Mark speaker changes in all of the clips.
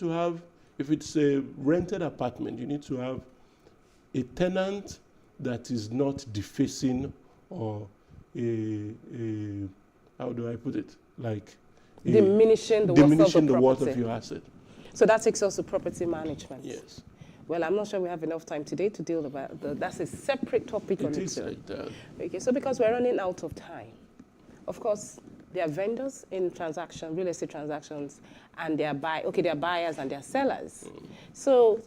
Speaker 1: to have, if it's a rented apartment, you need to have a tenant that is not defacing or how do I put it? Like
Speaker 2: diminishing the
Speaker 1: worth of your asset.
Speaker 2: So that takes us to property management.
Speaker 1: Yes.
Speaker 2: Well, I'm not sure we have enough time today to deal about that. That's a separate topic on its own. Okay, so because we're running out of time, of course, there are vendors in real estate transactions, and there are buyers and there are sellers. So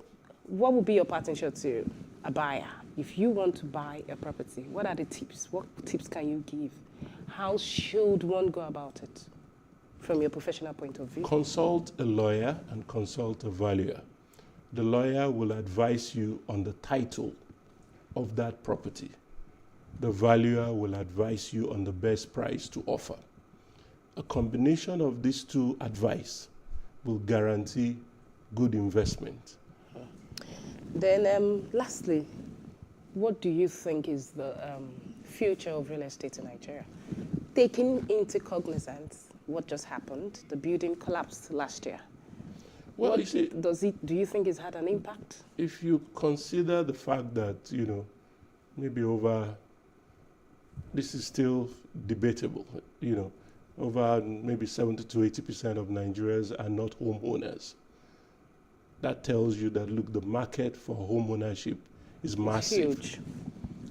Speaker 2: what would be your partnership to a buyer? If you want to buy a property, what are the tips? What tips can you give? How should one go about it from your professional point of view?
Speaker 1: Consult a lawyer and consult a valuer. The lawyer will advise you on the title of that property. The valuer will advise you on the best price to offer. A combination of these two advice will guarantee good investment.
Speaker 2: Then lastly, what do you think is the future of real estate in Nigeria? Taking into cognizance what just happened, the building collapsed last year.
Speaker 1: Well,
Speaker 2: do you think it's had an impact?
Speaker 1: If you consider the fact that, maybe this is still debatable, over maybe 70 to 80% of Nigerians are not homeowners. That tells you that, look, the market for home ownership is massive.
Speaker 2: Huge.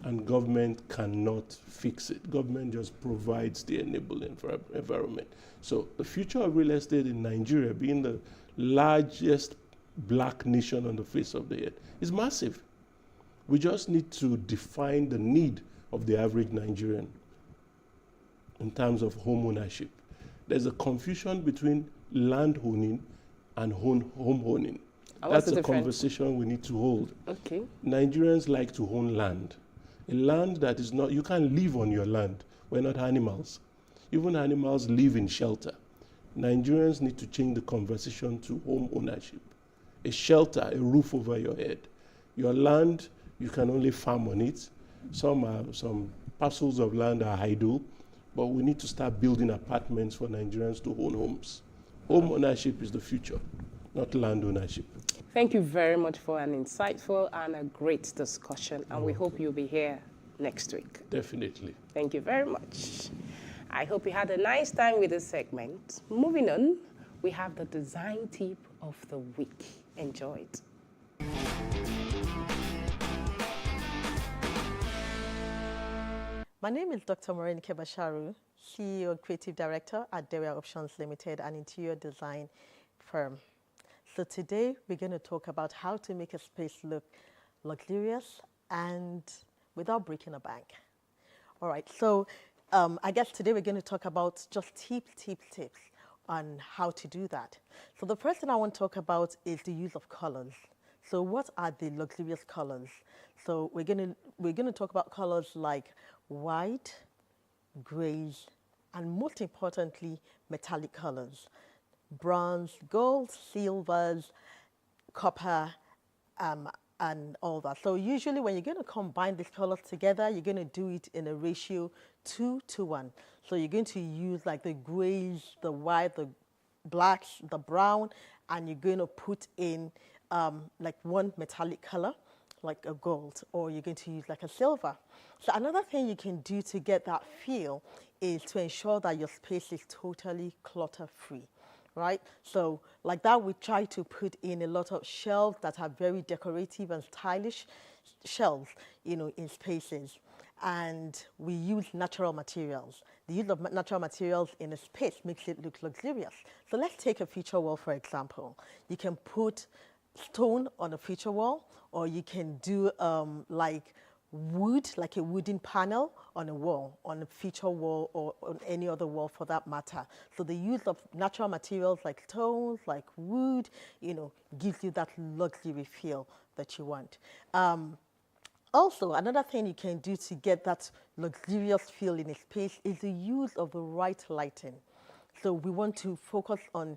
Speaker 1: And government cannot fix it. Government just provides the enabling environment. So the future of real estate in Nigeria, being the largest black nation on the face of the earth, is massive. We just need to define the need of the average Nigerian in terms of home ownership. There's a confusion between land owning and home owning. That's a conversation we need to hold.
Speaker 2: Okay.
Speaker 1: Nigerians like to own land. A land that is not, you can't live on your land. We're not animals. Even animals live in shelter. Nigerians need to change the conversation to home ownership. A shelter, a roof over your head. Your land, you can only farm on it. Some parcels of land are idle, but we need to start building apartments for Nigerians to own homes. Home ownership is the future, not land ownership.
Speaker 2: Thank you very much for an insightful and a great discussion, and we hope you'll be here next week.
Speaker 1: Definitely.
Speaker 2: Thank you very much. I hope you had a nice time with this segment. Moving on, we have the design tip of the week. Enjoy it.
Speaker 3: My name is Dr. Maureen Kebasharu, CEO and Creative Director at Deria Options Limited, an interior design firm. So today we're going to talk about how to make a space look luxurious and without breaking a bank. All right, so I guess today we're going to talk about just tips on how to do that. So the first thing I want to talk about is the use of colors. So what are the luxurious colors? So we're going to talk about colors like white, grays, and most importantly, metallic colors. Bronze, gold, silvers, copper, and all that. So usually when you're going to combine these colors together, you're going to do it in a ratio 2:1. So you're going to use like the grays, the white, the blacks, the brown, and you're going to put in like one metallic color, like a gold, or you're going to use like a silver. So another thing you can do to get that feel is to ensure that your space is totally clutter-free. Right? So like that, we try to put in a lot of shelves that are very decorative and stylish shelves, in spaces. And we use natural materials. The use of natural materials in a space makes it look luxurious. So let's take a feature wall, for example. You can put stone on a feature wall, or you can do like wood, like a wooden panel on a wall, on a feature wall, or on any other wall for that matter. So the use of natural materials like stones, like wood, gives you that luxury feel that you want. Also, another thing you can do to get that luxurious feel in a space is the use of the right lighting. So we want to focus on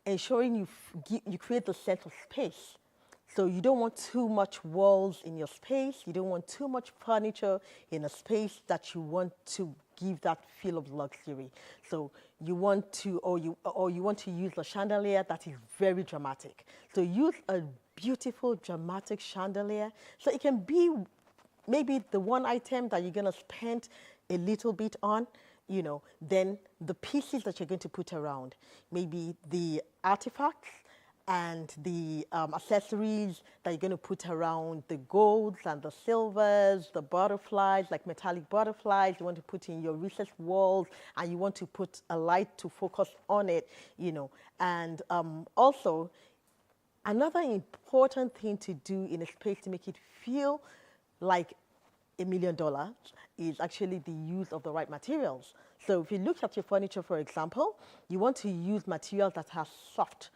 Speaker 3: ensuring you create the sense of space So you don't want too much walls in your space. You don't want too much furniture in a space that you want to give that feel of luxury. So you want to, or you want to use a chandelier that is very dramatic. So use a beautiful, dramatic chandelier. So it can be maybe the one item that you're going to spend a little bit on, you know, then the pieces that you're going to put around, maybe the artifacts and the accessories that you're going to put around, the golds and the silvers, the butterflies, like metallic butterflies, you want to put in your recessed walls, and you want to put a light to focus on it, you know. And also, another important thing to do in a space to make it feel like $1 million is actually the use of the right materials. So if you look at your furniture, for example, you want to use materials that are soft,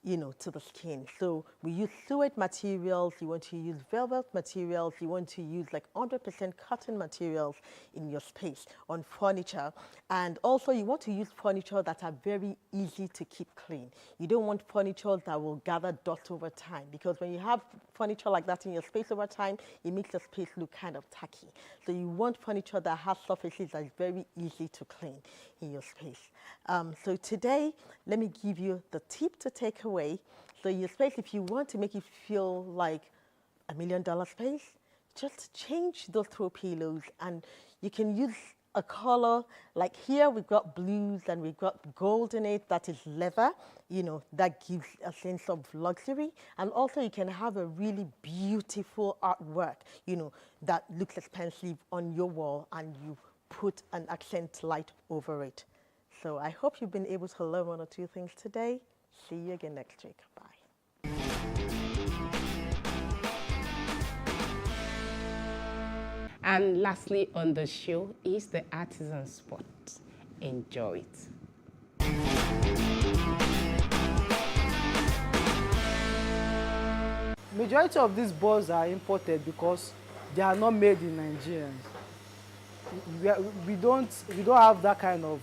Speaker 3: you know, to the skin. So we use suede materials, you want to use velvet materials, you want to use like 100% cotton materials in your space on furniture. And also you want to use furniture that are very easy to keep clean. You don't want furniture that will gather dust over time, because when you have furniture like that in your space over time, it makes the space look kind of tacky. So you want furniture that has surfaces that is very easy to clean in your space. So today, let me give you the tip to take away. So your space, if you want to make it feel like $1 million space, just change those throw pillows, and you can use a color. Like here we've got blues and we've got gold in it that is leather, you know, that gives a sense of luxury. And also you can have a really beautiful artwork, you know, that looks expensive on your wall, and you put an accent light over it. So I hope you've been able to learn one or two things today. See you again next week. Bye.
Speaker 2: And lastly on the show is the artisan spot. Enjoy it.
Speaker 4: Majority of these boards are imported because they are not made in Nigeria. We don't have that kind of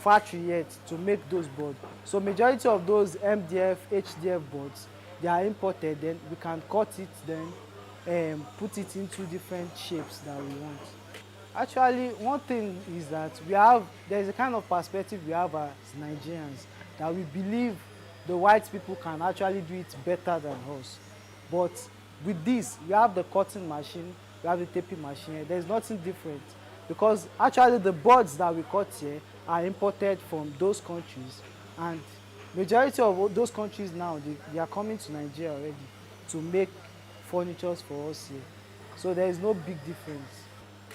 Speaker 4: factory yet to make those boards. So majority of those MDF, HDF boards, they are imported. Then we can cut it, then put it into different shapes that we want. Actually, one thing is that there's a kind of perspective we have as Nigerians, that we believe the white people can actually do it better than us. But with this, we have the cutting machine, we have the taping machine. There's nothing different, because actually the boards that we cut here are imported from those countries, and majority of those countries now, they are coming to Nigeria already to make furniture for us here. So there is no big difference.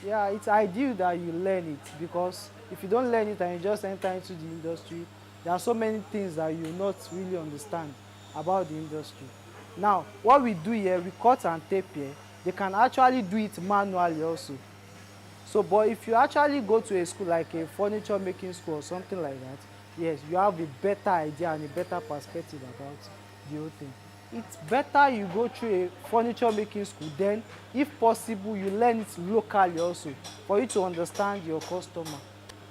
Speaker 4: Yeah, it's ideal that you learn it, because if you don't learn it and you just enter into the industry, there are so many things that you will not really understand about the industry. Now, what we do here, we cut and tape here. They can actually do it manually also. So, but if you actually go to a school like a furniture making school or something like that, yes, you have a better idea and a better perspective about the whole thing. It's better you go through a furniture making school, then if possible you learn it locally also, for you to understand your customer.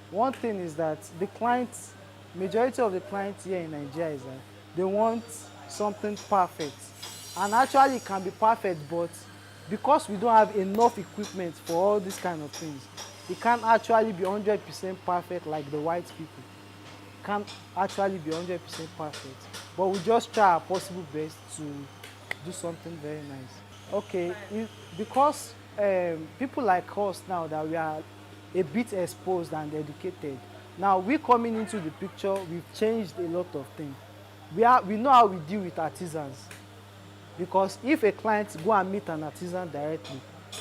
Speaker 4: One thing is that the clients, majority of the clients here in Nigeria, is that they want something perfect. And actually it can be perfect, but because we don't have enough equipment for all these kind of things, it can't actually be 100% perfect like the white people. It can't actually be 100% perfect. But we just try our possible best to do something very nice. Okay, because people like us now, that we are a bit exposed and educated, now we coming into the picture, we've changed a lot of things. We know how we deal with artisans. Because if a client go and meet an artisan directly,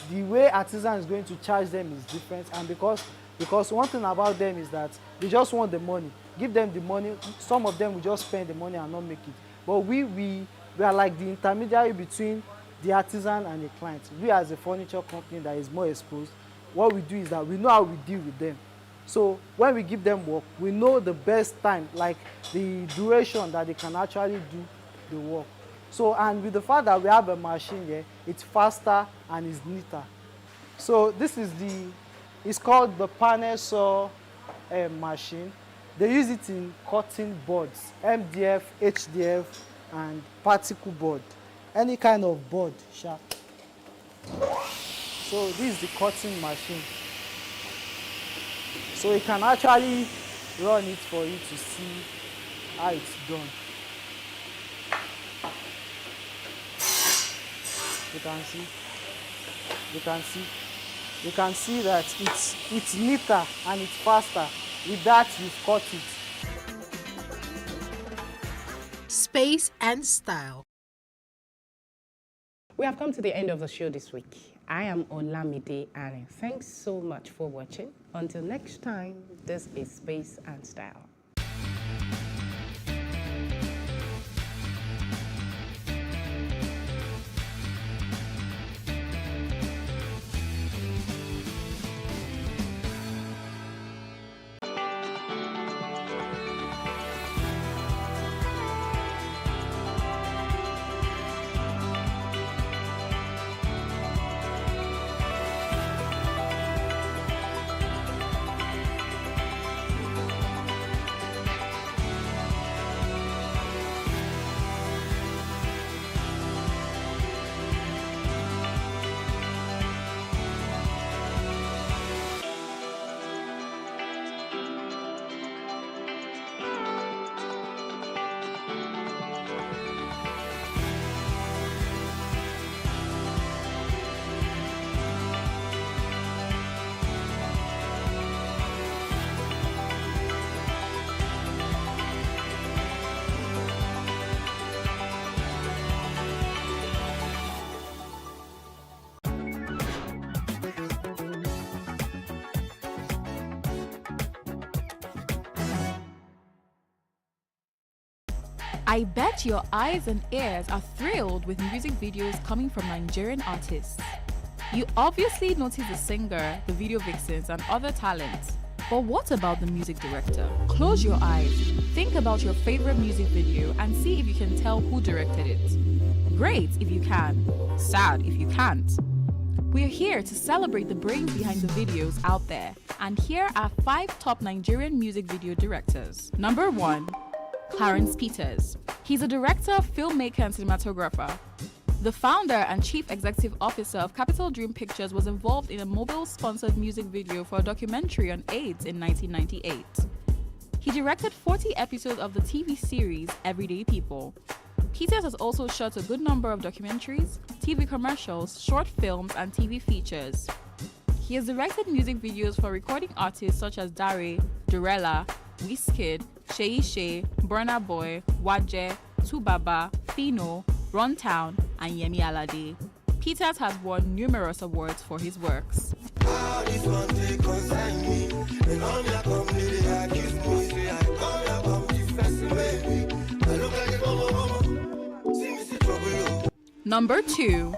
Speaker 4: the way artisan is going to charge them is different. And because one thing about them is that they just want the money. Give them the money. Some of them will just spend the money and not make it. But we are like the intermediary between the artisan and the client. We, as a furniture company that is more exposed, what we do is that we know how we deal with them. So when we give them work, we know the best time, like the duration that they can actually do the work. So, and with the fact that we have a machine here, it's faster and it's neater. So this is it's called the panel saw machine. They use it in cutting boards, MDF, HDF, and particle board. any kind of board, sha. So this is the cutting machine. So you can actually run it for you to see how it's done. You can see that it's neater and it's faster. With that, you've cut it.
Speaker 5: Space and style.
Speaker 2: We have come to the end of the show this week. I am Olamide Anne. Thanks so much for watching. Until next time, this is Space and Style.
Speaker 6: I bet your eyes and ears are thrilled with music videos coming from Nigerian artists. You obviously notice the singer, the video vixens, and other talents. But what about the music director? Close your eyes, think about your favorite music video, and see if you can tell who directed it. Great if you can, sad if you can't. We're here to celebrate the brains behind the videos out there, and here are 5 top Nigerian music video directors. Number 1. Clarence Peters. He's a director, filmmaker, and cinematographer. The founder and chief executive officer of Capital Dream Pictures was involved in a mobile-sponsored music video for a documentary on AIDS in 1998. He directed 40 episodes of the TV series Everyday People. Peters has also shot a good number of documentaries, TV commercials, short films, and TV features. He has directed music videos for recording artists such as Dare, Durella, Wizkid, Seyi Shay, Burna Boy, Waje, Tubaba, Fino, Runtown, and Yemi Alade. Peters has won numerous awards for his works. Number 2.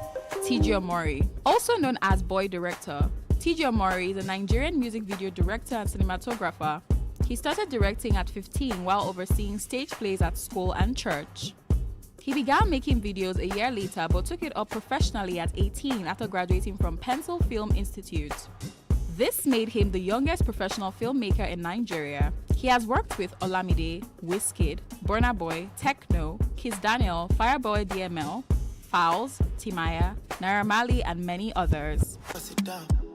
Speaker 6: TG Omori. Also known as Boy Director, TG Omori is a Nigerian music video director and cinematographer. He started directing at 15 while overseeing stage plays at school and church. He began making videos a year later but took it up professionally at 18 after graduating from Pencil Film Institute. This made him the youngest professional filmmaker in Nigeria. He has worked with Olamide, Wizkid, Burna Boy, Techno, Kiss Daniel, Fireboy DML, Fowls, Timaya, Naira Marley, and many others.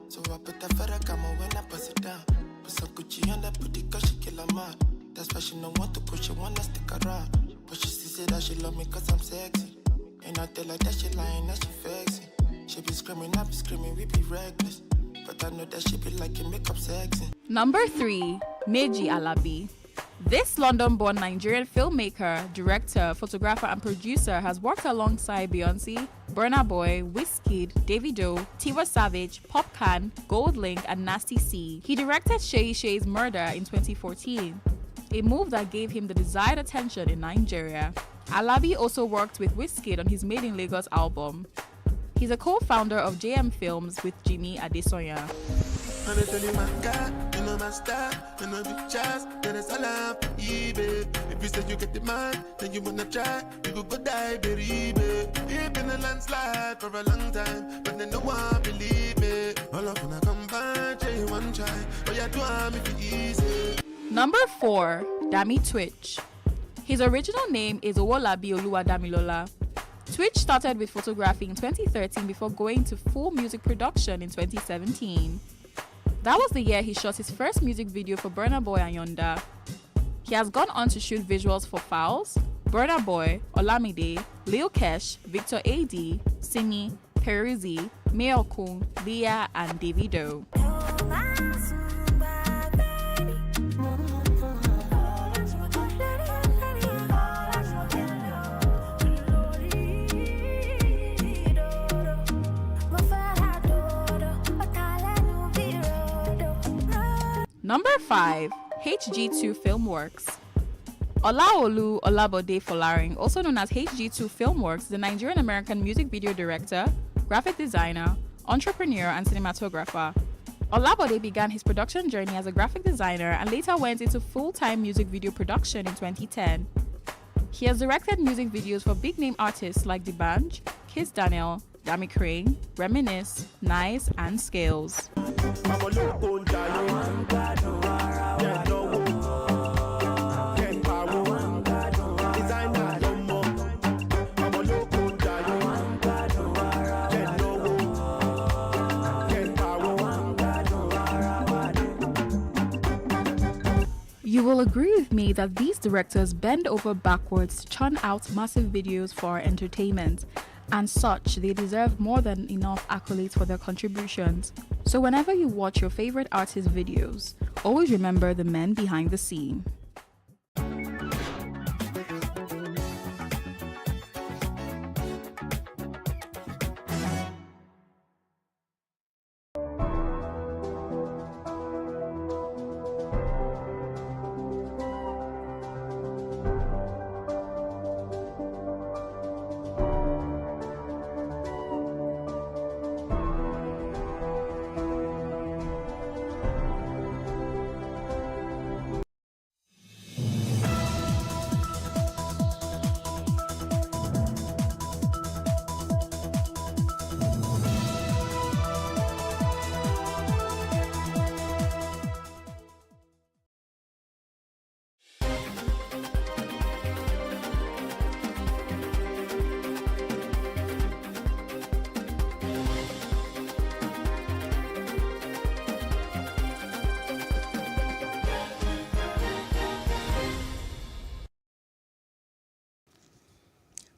Speaker 7: So I put a Ferragamo when I pass it down. Put some Gucci on that booty cause she kill a man. That's why she don't want to push, she wanna stick around. But she still say that she love me cause I'm sexy. And I tell her that she lying, that she vexing. She be screaming, I be screaming, we be reckless. But I know that she be liking makeup sexy.
Speaker 6: Number 3. Meji Alabi. This London-born Nigerian filmmaker, director, photographer, and producer has worked alongside Beyonce, Burna Boy, Wizkid, Davido, Tiwa Savage, Popcan, Goldlink, and Nasty C. He directed Seyi Shay's Murder in 2014, a move that gave him the desired attention in Nigeria. Alabi also worked with Wizkid on his Made in Lagos album. He's a co-founder of JM Films with Jimmy Adesoya.
Speaker 7: If you say you get the man, then you wanna try, you go die, baby. You've been a landslide for a long time, but then no one believe me. All of them come back, try one try, but you do it easy.
Speaker 6: Number 4. Dami Twitch. His original name is Owolabi Oluwadamilola. Twitch started with photography in 2013 before going to full music production in 2017. That was the year he shot his first music video for Burna Boy and Yonda. He has gone on to shoot visuals for Fowls, Burna Boy, Olamide, Lil Kesh, Victor A.D., Simi, Peruzzi, Mayokun, Leah, and Davido. Number 5, HG2 Filmworks. Olaolu Olabode Folarin, also known as HG2 Filmworks, is a Nigerian-American music video director, graphic designer, entrepreneur, and cinematographer. Olabode began his production journey as a graphic designer and later went into full-time music video production in 2010. He has directed music videos for big-name artists like D'banj, Kiss Daniel, Dami Crane, Reminisce, Nice, and Scales. You will agree with me that these directors bend over backwards to churn out massive videos for our entertainment. And such, they deserve more than enough accolades for their contributions. So whenever you watch your favorite artist videos, always remember the men behind the scene.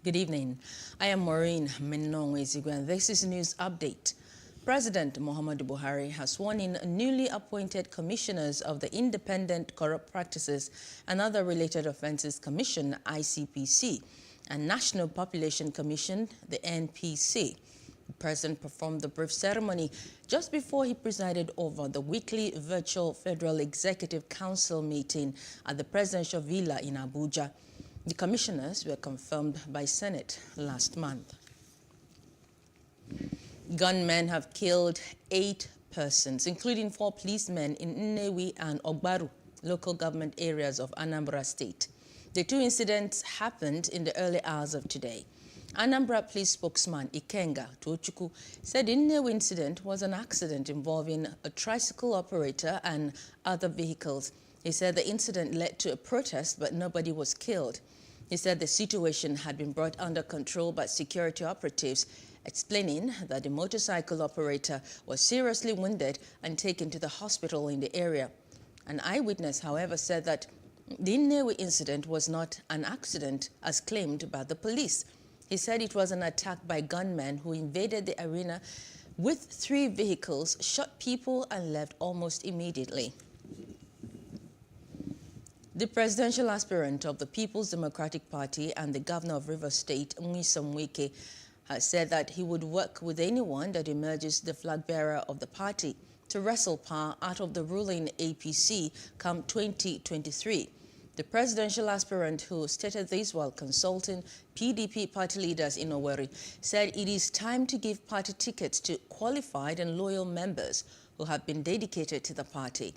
Speaker 8: Good evening. I am Maureen Minongwezigu, and this is News Update. President Muhammadu Buhari has sworn in newly appointed commissioners of the Independent Corrupt Practices and Other Related Offences Commission, ICPC, and National Population Commission, the NPC. The president performed the brief ceremony just before he presided over the weekly virtual Federal Executive Council meeting at the Presidential Villa in Abuja. The commissioners were confirmed by Senate last month. Gunmen have killed 8 persons, including 4 policemen in Nnewi and Ogbaru, local government areas of Anambra State. The 2 incidents happened in the early hours of today. Anambra Police spokesman Ikenga Tochukwu said the Nnewi incident was an accident involving a tricycle operator and other vehicles. He said the incident led to a protest, but nobody was killed. He said the situation had been brought under control by security operatives, explaining that the motorcycle operator was seriously wounded and taken to the hospital in the area. An eyewitness, however, said that the Nnewi incident was not an accident as claimed by the police. He said it was an attack by gunmen who invaded the arena with 3 vehicles, shot people and left almost immediately. The presidential aspirant of the People's Democratic Party and the governor of Rivers State, Nyesom Wike, has said that he would work with anyone that emerges the flag bearer of the party to wrestle power out of the ruling APC come 2023. The presidential aspirant, who stated this while consulting PDP party leaders in Owerri, said it is time to give party tickets to qualified and loyal members who have been dedicated to the party.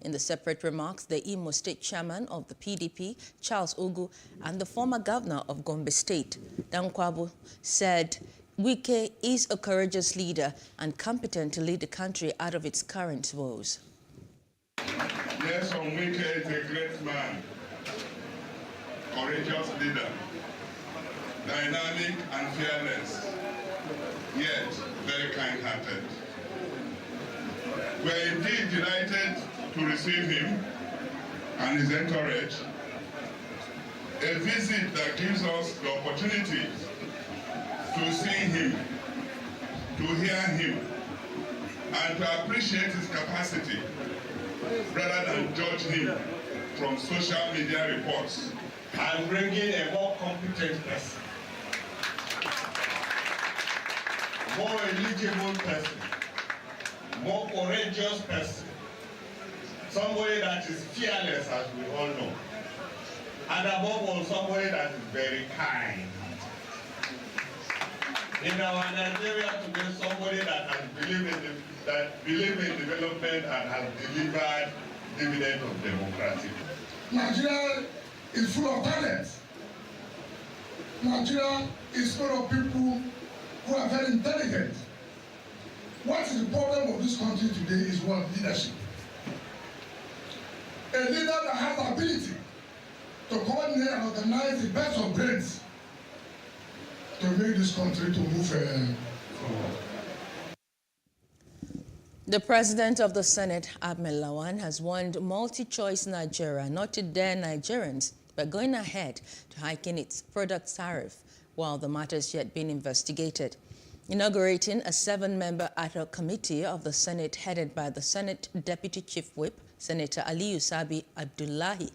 Speaker 8: In the separate remarks, the Imo State chairman of the PDP, Charles Ogu, and the former governor of Gombe State, Dankwabu, said Wike is a courageous leader and competent to lead the country out of its current woes.
Speaker 9: Yes, Wike is a great man, courageous leader. dynamic and fearless, yet very kind-hearted. We are indeed delighted to receive him and his entourage, a visit that gives us the opportunity to see him, to hear him, and to appreciate his capacity rather than judge him from social media reports. I'm bringing a more competent person, more eligible person, more courageous person, somebody that is fearless, as we all know, and above all, somebody that is very kind. In our Nigeria today, somebody that has believed in development and has delivered dividend of democracy.
Speaker 10: Nigeria is full of talent. Nigeria is full of people who are very intelligent. What is the problem of this country today is one, leadership. A leader that has the ability to coordinate and organize the best of brains to make this country to move forward.
Speaker 8: The president of the Senate, Ahmed Lawan, has warned Multi-Choice Nigeria not to dare Nigerians by going ahead to hiking its product tariff while the matter is yet being investigated. Inaugurating a 7-member ad hoc committee of the Senate headed by the Senate Deputy Chief Whip, Senator Aliyu Sabi Abdullahi,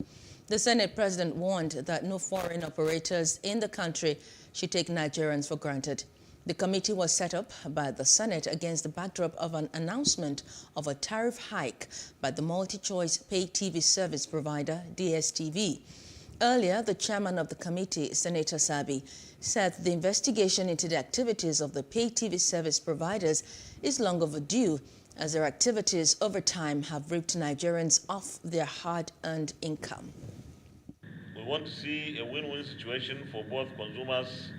Speaker 8: the Senate president warned that no foreign operators in the country should take Nigerians for granted. The committee was set up by the Senate against the backdrop of an announcement of a tariff hike by the multi-choice pay TV service provider, DSTV. Earlier, the chairman of the committee, Senator Sabi, said the investigation into the activities of the pay TV service providers is long overdue, as their activities over time have ripped Nigerians off their hard-earned income.
Speaker 11: We want to see a win-win situation for both consumers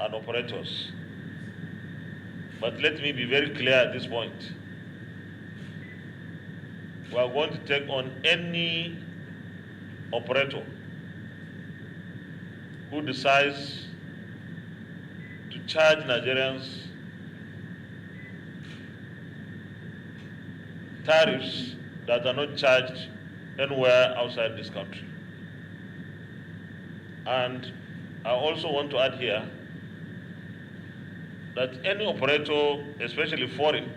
Speaker 11: and operators. But let me be very clear at this point. We are going to take on any operator who decides to charge Nigerians tariffs that are not charged anywhere outside this country. And I also want to add here that any operator, especially foreign,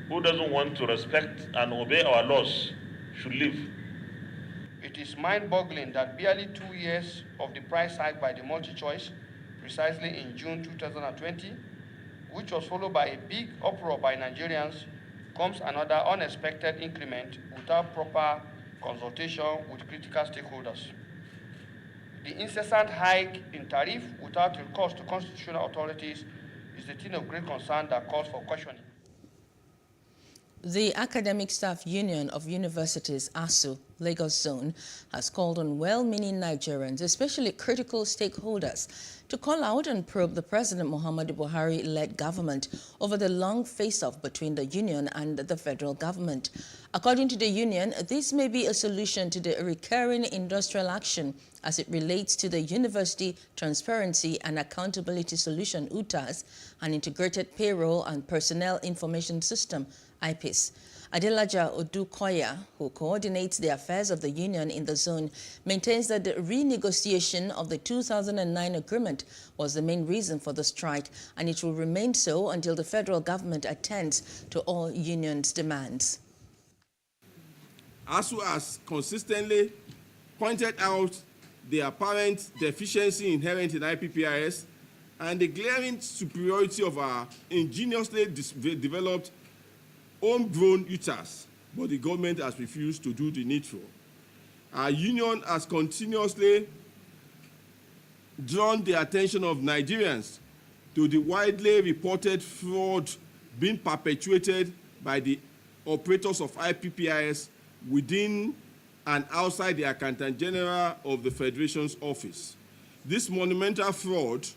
Speaker 11: who doesn't want to respect and obey our laws should leave.
Speaker 12: It is mind-boggling that barely 2 years of the price hike by the multi-choice, precisely in June 2020, which was followed by a big uproar by Nigerians, comes another unexpected increment without proper consultation with critical stakeholders. The incessant hike in tariff without recourse to constitutional authorities is a thing of great concern that calls for questioning.
Speaker 8: The Academic Staff Union of Universities, ASU, Lagos Zone, has called on well-meaning Nigerians, especially critical stakeholders, to call out and probe the President Muhammadu Buhari-led government over the long face-off between the union and the federal government. According to the union, this may be a solution to the recurring industrial action as it relates to the University Transparency and Accountability Solution, UTAS, an integrated payroll and personnel information system, IPIS. Adelaja Odukoya, who coordinates the affairs of the union in the zone, maintains that the renegotiation of the 2009 agreement was the main reason for the strike, and it will remain so until the federal government attends to all unions' demands.
Speaker 13: ASU has consistently pointed out the apparent deficiency inherent in IPPIS and the glaring superiority of our ingeniously developed homegrown UTAS, but the government has refused to do the needful. Our union has continuously drawn the attention of Nigerians to the widely reported fraud being perpetuated by the operators of IPPIS within and outside the Accountant General of the Federation's office. This monumental fraud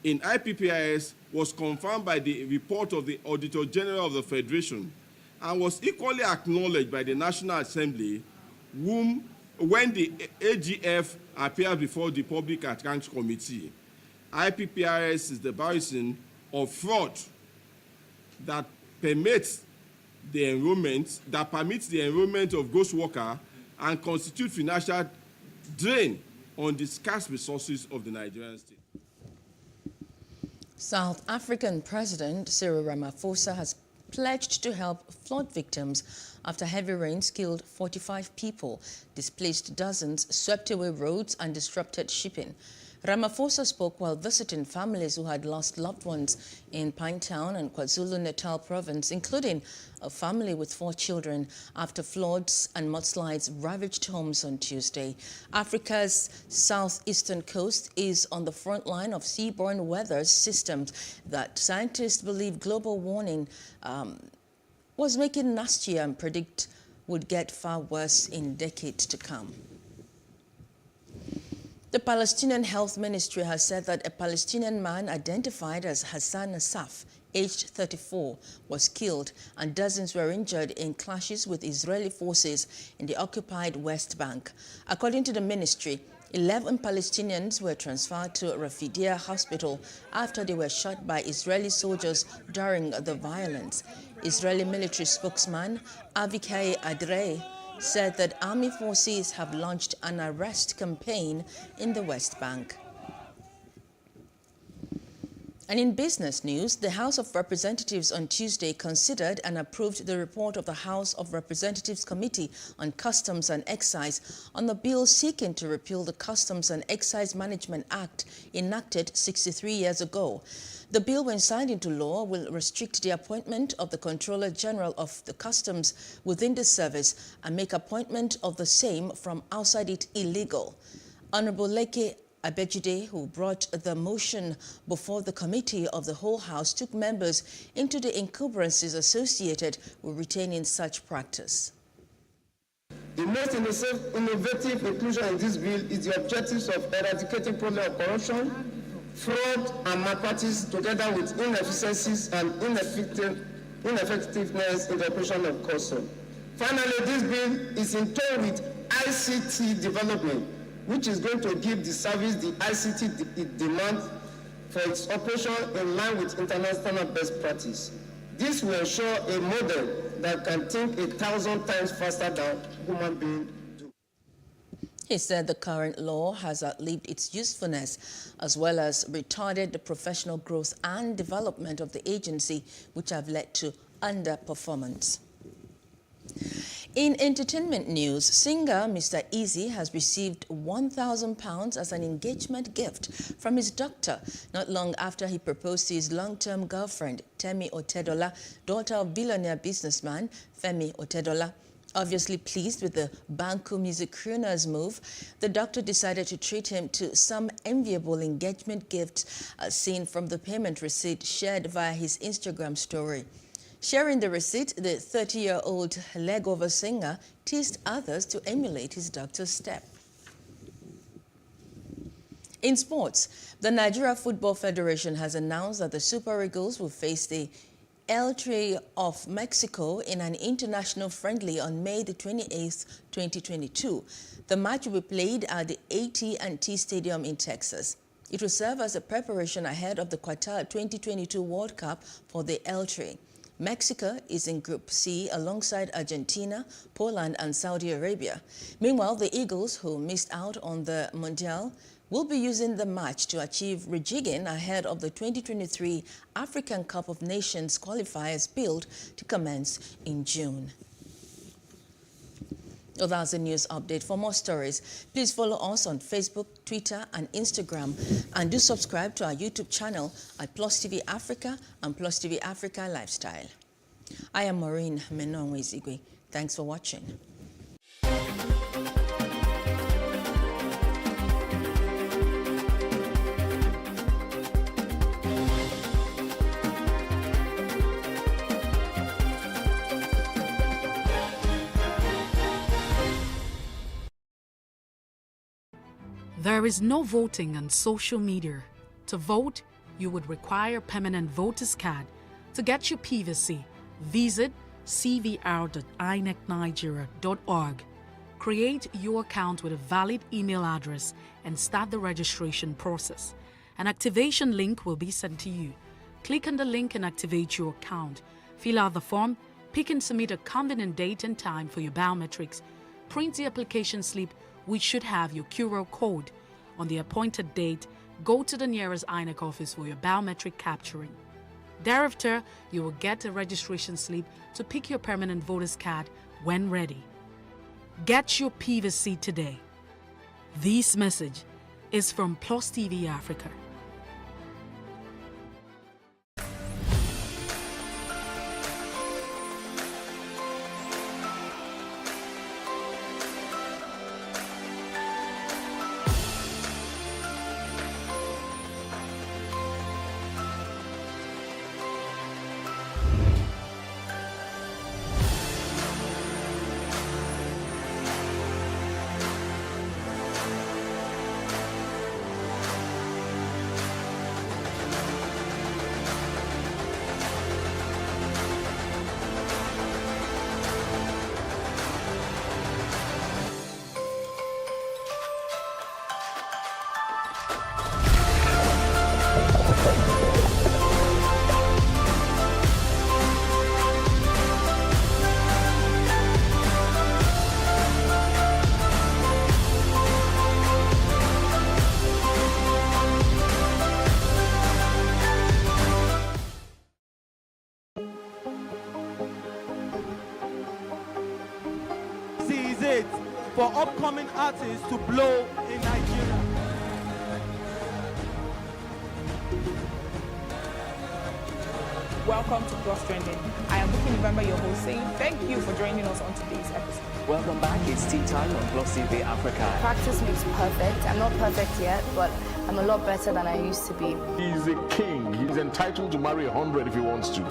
Speaker 13: in IPPIS was confirmed by the report of the Auditor General of the Federation and was equally acknowledged by the National Assembly, when the AGF appears before the Public Accounts Committee. IPPIS is the basis of fraud that permits the enrollment of ghost workers and constitute financial drain on the scarce resources of the Nigerian state.
Speaker 8: South African President Cyril Ramaphosa has pledged to help flood victims after heavy rains killed 45 people, displaced dozens, swept away roads and disrupted shipping. Ramaphosa spoke while visiting families who had lost loved ones in Pinetown and KwaZulu-Natal province, including a family with 4 children, after floods and mudslides ravaged homes on Tuesday. Africa's southeastern coast is on the front line of seaborne weather systems that scientists believe global warming was making nastier and predict would get far worse in decades to come. The Palestinian Health Ministry has said that a Palestinian man identified as Hassan Asaf, aged 34, was killed and dozens were injured in clashes with Israeli forces in the occupied West Bank. According to the ministry, 11 Palestinians were transferred to Rafidia Hospital after they were shot by Israeli soldiers during the violence. Israeli military spokesman Avikai Adrei said that army forces have launched an arrest campaign in the West Bank. And in business news, the House of Representatives on Tuesday considered and approved the report of the House of Representatives Committee on Customs and Excise on the bill seeking to repeal the Customs and Excise Management Act enacted 63 years ago. The bill, when signed into law, will restrict the appointment of the Controller General of the Customs within the service and make appointment of the same from outside it illegal. Honorable Leke Abejide, who brought the motion before the Committee of the Whole House, took members into the encumbrances associated with retaining such practice.
Speaker 14: The most innovative inclusion in this bill is the objectives of eradicating problem of corruption, fraud and malpractice, together with inefficiencies and ineffectiveness in the operation of custom. Finally, this bill is in tone with ICT development, which is going to give the service the ICT it demands for its operation in line with international best practice. This will ensure a model that can think 1,000 times faster than human beings.
Speaker 8: He said the current law has outlived its usefulness, as well as retarded the professional growth and development of the agency, which have led to underperformance. In entertainment news, singer Mr. Easy has received £1,000 as an engagement gift from his doctor not long after he proposed to his long-term girlfriend, Temi Otedola, daughter of billionaire businessman Femi Otedola. Obviously pleased with the Banku music crooner's move, the doctor decided to treat him to some enviable engagement gifts seen from the payment receipt shared via his Instagram story. Sharing the receipt, the 30-year-old leg-over singer teased others to emulate his doctor's step. In sports, the Nigeria Football Federation has announced that the Super Eagles will face the El Tri of Mexico in an international friendly on May the 28th, 2022. The match will be played at the AT&T Stadium in Texas. It will serve as a preparation ahead of the Qatar 2022 World Cup for the El Tri. Mexico is in Group C alongside Argentina, Poland and Saudi Arabia. Meanwhile, the Eagles, who missed out on the Mundial, will be using the match to achieve rejigging ahead of the 2023 African Cup of Nations qualifiers billed to commence in June. Well, that's a news update. For more stories, please follow us on Facebook, Twitter and Instagram, and do subscribe to our YouTube channel at PlusTvAfrica and PlusTvAfrica Lifestyle. I am Maureen Menonwe-Zigwe. Thanks for watching.
Speaker 5: There is no voting on social media. To vote, you would require a permanent voter's card. To get your PVC, visit cvr.inecnigeria.org. Create your account with a valid email address and start the registration process. An activation link will be sent to you. Click on the link and activate your account. Fill out the form, pick and submit a convenient date and time for your biometrics. Print the application slip, which should have your QR code. On the appointed date, go to the nearest INEC office for your biometric capturing. Thereafter, you will get a registration slip to pick your permanent voter's card when ready. Get your PVC today. This message is from PlusTvAfrica.
Speaker 15: For upcoming artists to blow in Nigeria.
Speaker 16: Welcome to Plus Trending. I am Bookie November, your host, saying thank you for joining us on today's episode.
Speaker 17: Welcome back. It's tea time on PlusTvAfrica.
Speaker 18: Practice makes perfect. I'm not perfect yet, but I'm a lot better than I used to be.
Speaker 19: He's a king. He's entitled to marry 100 if he wants to.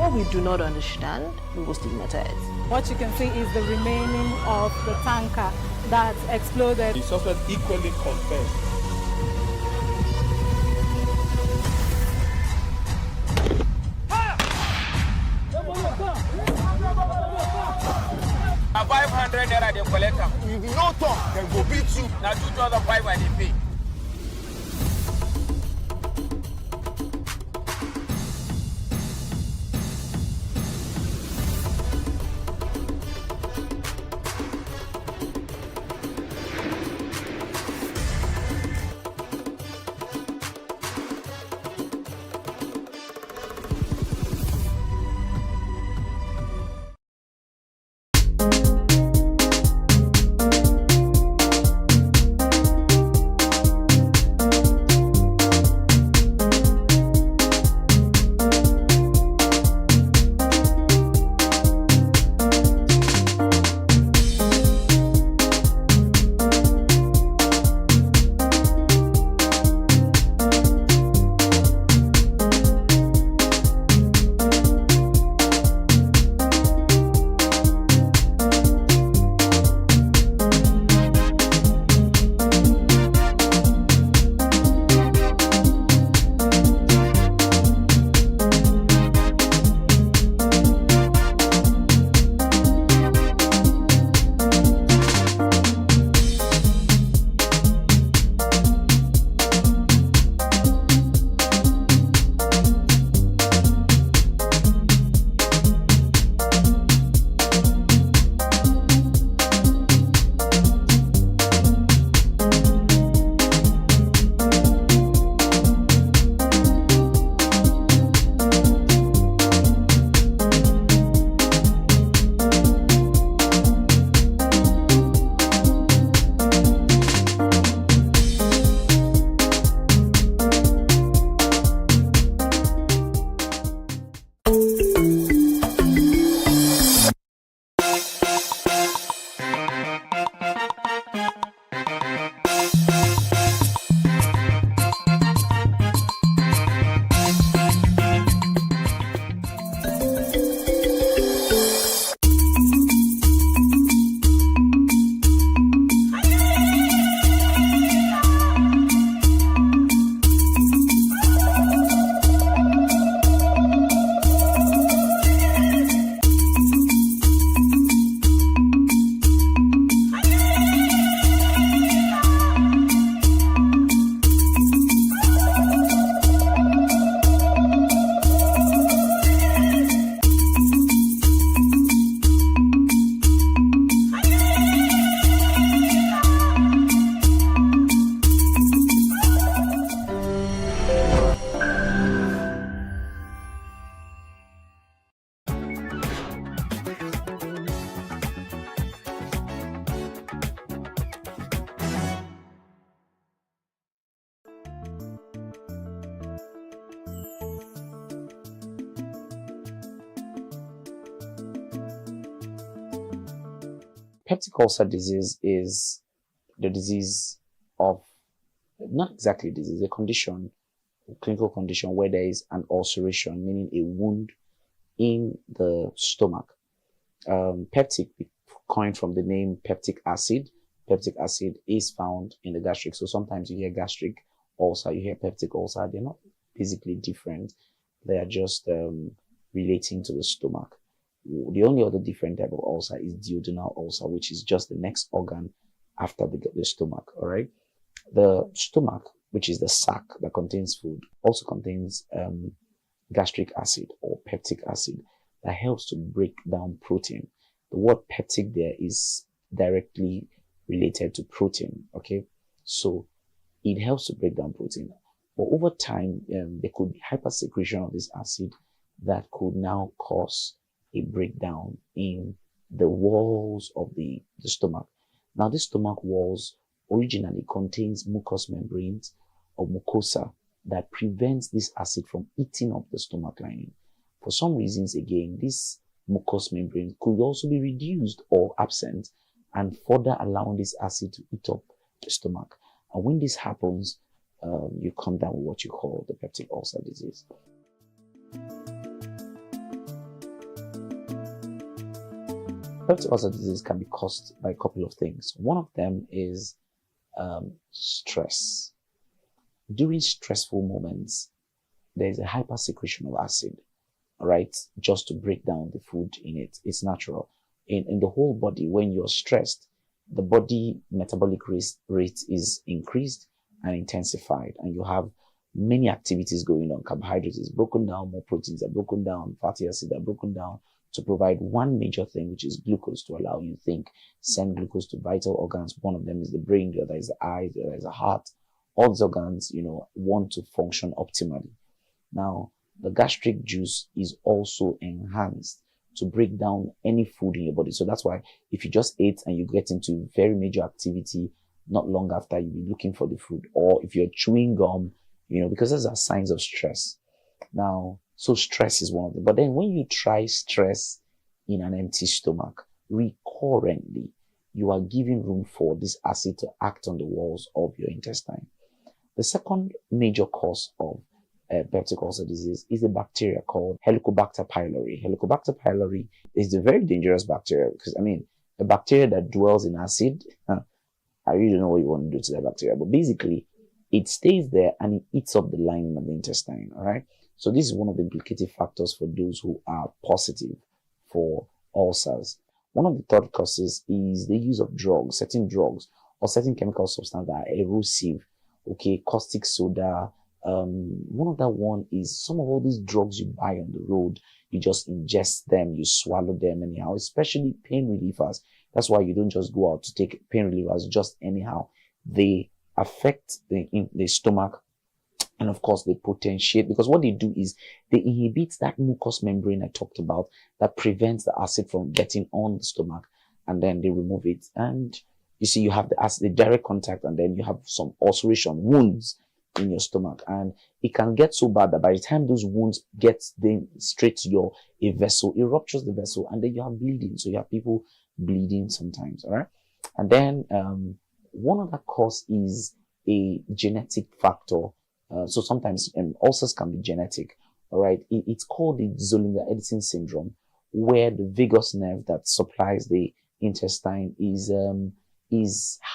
Speaker 20: What we do not understand, we will stigmatize.
Speaker 16: What you can see is the remaining of the tanker that exploded.
Speaker 15: The suspect equally confessed.
Speaker 21: Now 500 naira they collect them. If you no talk, then go beat you. Now 2,500 they pay.
Speaker 1: Peptic ulcer disease is the disease of, not exactly disease, a condition, a clinical condition where there is an ulceration, meaning a wound in the stomach. Peptic, coined from the name peptic acid. Peptic acid is found in the gastric. So sometimes you hear gastric ulcer, you hear peptic ulcer. They're not physically different. They are just relating to the stomach. The only other different type of ulcer is duodenal ulcer, which is just the next organ after the stomach. All right. The stomach, which is the sac that contains food, also contains gastric acid or peptic acid that helps to break down protein. The word peptic there is directly related to protein. Okay. So it helps to break down protein. But over time, there could be hypersecretion of this acid that could now cause a breakdown in the walls of the stomach. Now, the stomach walls originally contains mucous membranes or mucosa that prevents this acid from eating up the stomach lining. For some reasons, again, this mucous membrane could also be reduced or absent and further allowing this acid to eat up the stomach. And when this happens, you come down with what you call the peptic ulcer disease. Peptic ulcer disease can be caused by a couple of things. One of them is stress. During stressful moments, there is a hypersecretion of acid, right? Just to break down the food in it. It's natural. In the whole body, when you're stressed, the body metabolic rate is increased and intensified, and you have many activities going on. Carbohydrates is broken down, more proteins are broken down, fatty acids are broken down to provide one major thing, which is glucose, to allow you to think, send glucose to vital organs. One of them is the brain, the other is the eye, the other is the heart. All these organs, want to function optimally. Now, the gastric juice is also enhanced to break down any food in your body. So that's why if you just ate and you get into very major activity, not long after you'll be looking for the food. Or if you're chewing gum, because those are signs of stress. Now, so stress is one of them. But then when you try stress in an empty stomach recurrently, you are giving room for this acid to act on the walls of your intestine. The second major cause of peptic ulcer disease is a bacteria called Helicobacter pylori. Helicobacter pylori is a very dangerous bacteria because, a bacteria that dwells in acid, I really don't know what you want to do to that bacteria, but basically it stays there and it eats up the lining of the intestine, all right? So this is one of the implicative factors for those who are positive for ulcers. One of the third causes is the use of drugs, certain drugs or certain chemical substances that are erosive, okay, caustic soda. One of that one is some of all these drugs you buy on the road, you just ingest them, you swallow them anyhow, especially pain relievers. That's why you don't just go out to take pain relievers just anyhow. They affect the stomach, and of course they potentiate, because what they do is they inhibit that mucous membrane I talked about that prevents the acid from getting on the stomach, and then they remove it. And you see, you have the acid, the direct contact, and then you have some ulceration, wounds in your stomach, and it can get so bad that by the time those wounds get then straight to a vessel, it ruptures the vessel, and then you have bleeding. So you have people bleeding sometimes, all right? And then one other cause is a genetic factor. So sometimes ulcers can be genetic, all right? It's called the Zollinger-Ellison syndrome, where the vagus nerve that supplies the intestine is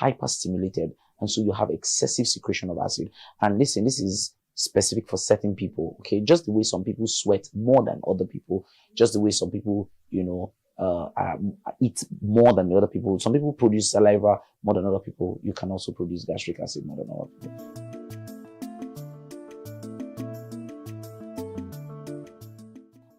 Speaker 1: hyperstimulated, and so you have excessive secretion of acid. And listen, this is specific for certain people, okay? Just the way some people sweat more than other people, just the way some people, eat more than the other people. Some people produce saliva more than other people. You can also produce gastric acid more than other people.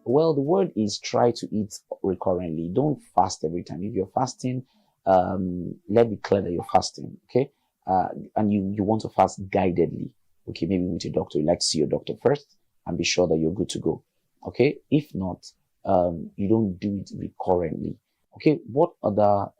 Speaker 1: Well, the word is try to eat recurrently. Don't fast every time. If you're fasting, let it be clear that you're fasting, okay? And you want to fast guidedly, okay? Maybe with your doctor. You like to see your doctor first and be sure that you're good to go, okay? If not, you don't do it recurrently, okay? What other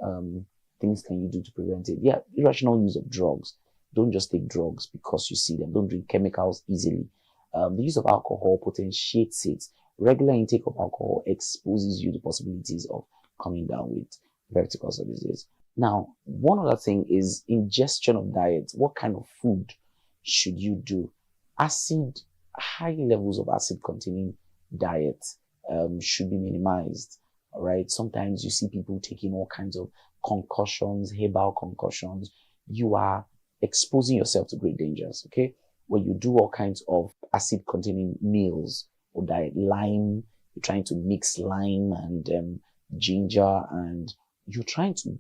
Speaker 1: things can you do to prevent it? Yeah, irrational use of drugs. Don't just take drugs because you see them. Don't drink chemicals easily. The use of alcohol potentiates it. Regular intake of alcohol exposes you to possibilities of coming down with peptic ulcer disease. Now, one other thing is ingestion of diet. What kind of food should you do? High levels of acid containing diet should be minimized. All right. Sometimes you see people taking all kinds of concussions, herbal concussions. You are exposing yourself to great dangers. Okay. When you do all kinds of acid containing meals or diet, lime, you're trying to mix lime and ginger, and you're trying to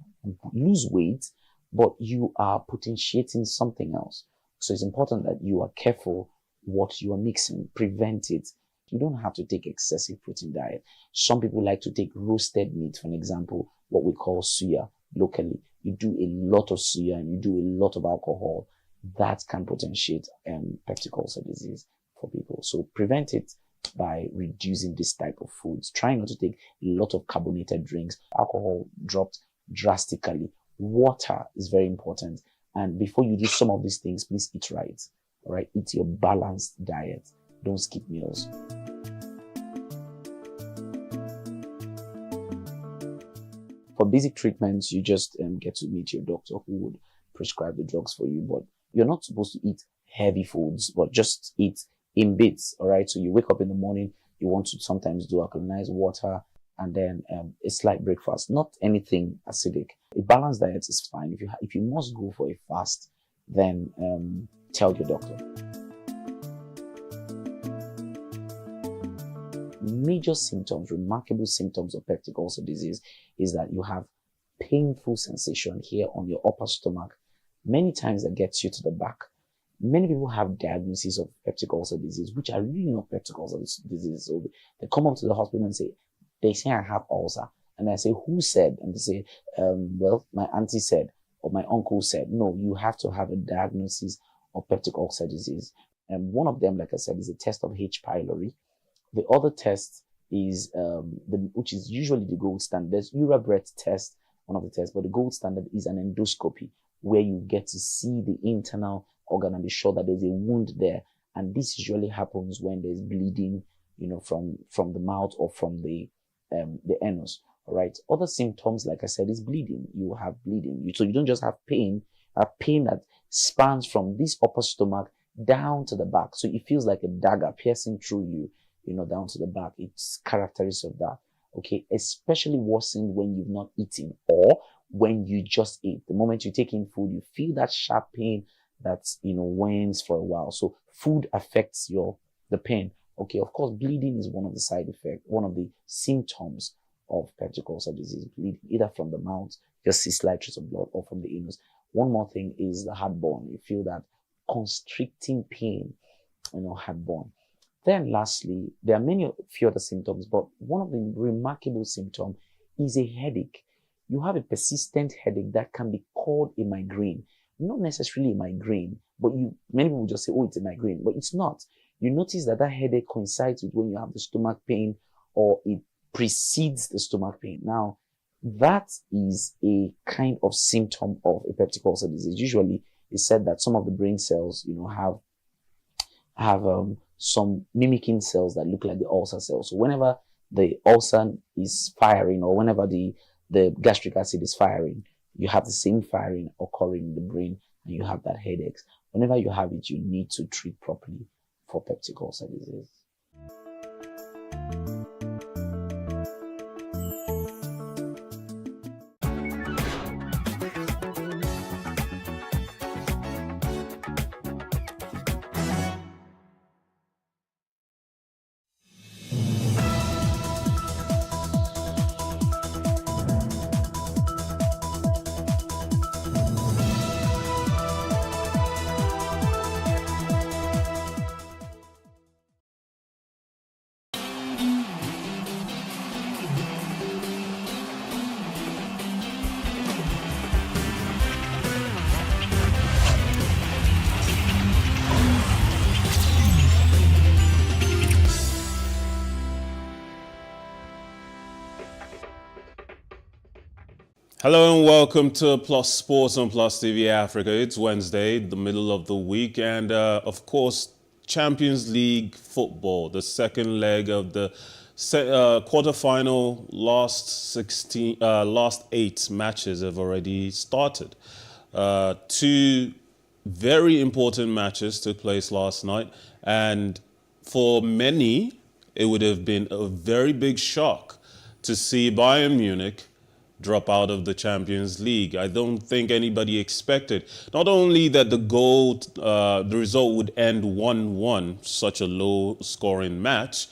Speaker 1: lose weight, but you are potentiating something else. So it's important that you are careful what you are mixing, prevent it. You don't have to take excessive protein diet. Some people like to take roasted meat, for example, what we call suya locally. You do a lot of suya and you do a lot of alcohol. That can potentiate peptic ulcer disease for people. So prevent it by reducing this type of foods. Try not to take a lot of carbonated drinks. Alcohol dropped drastically. Water is very important. And before you do some of these things, please eat right. All right, eat your balanced diet. Don't skip meals. For basic treatments, you just get to meet your doctor who would prescribe the drugs for you. But you're not supposed to eat heavy foods, but just eat in bits. All right, so you wake up in the morning, you want to sometimes do alkalinized water and then a slight breakfast. Not anything acidic. A balanced diet is fine. If you must go for a fast, then tell your doctor. Major symptoms, remarkable symptoms of peptic ulcer disease is that you have painful sensation here on your upper stomach. Many times that gets you to the back. Many people have diagnoses of peptic ulcer disease, which are really not peptic ulcer disease. So they come up to the hospital and they say I have ulcer. And I say, who said? And they say, well, my auntie said, or my uncle said. No, you have to have a diagnosis of peptic ulcer disease. And one of them, like I said, is a test of H. pylori. The other test is, which is usually the gold standard. There's urine test, one of the tests, but the gold standard is an endoscopy, where you get to see the internal organ and be sure that there's a wound there. And this usually happens when there's bleeding, from the mouth or from the anus. All right. Other symptoms, like I said, is bleeding. You have bleeding. So you don't just have pain. You have pain that spans from this upper stomach down to the back. So it feels like a dagger piercing through you, down to the back. It's characteristic of that. Okay. Especially worsened when you've not eaten or when you just ate. The moment you take in food, you feel that sharp pain that, wanes for a while. So food affects the pain. Okay. Of course, bleeding is one of the side effects, one of the symptoms of peptic ulcer disease, bleeding, either from the mouth, just see slight trace of blood, or from the anus. One more thing is the heartburn. You feel that constricting pain, heartburn. Then lastly, there are few other symptoms, but one of the remarkable symptoms is a headache. You have a persistent headache that can be called a migraine. Not necessarily a migraine, but many people just say, oh, it's a migraine, but it's not. You notice that headache coincides with when you have the stomach pain, or it precedes the stomach pain. Now, that is a kind of symptom of a peptic ulcer disease. Usually, it's said that some of the brain cells, have some mimicking cells that look like the ulcer cells. So whenever the ulcer is firing, or whenever the gastric acid is firing, you have the same firing occurring in the brain, and you have that headache. Whenever you have it, you need to treat properly for peptic ulcer disease.
Speaker 3: Hello and welcome to Plus Sports on Plus TV Africa. It's Wednesday, the middle of the week, and of course, Champions League football, the second leg of the Quarterfinal last 8 matches have already started. 2 very important matches took place last night, and for many, it would have been a very big shock to see Bayern Munich drop out of the Champions League. I don't think anybody expected not only that the result would end 1-1, such a low-scoring match,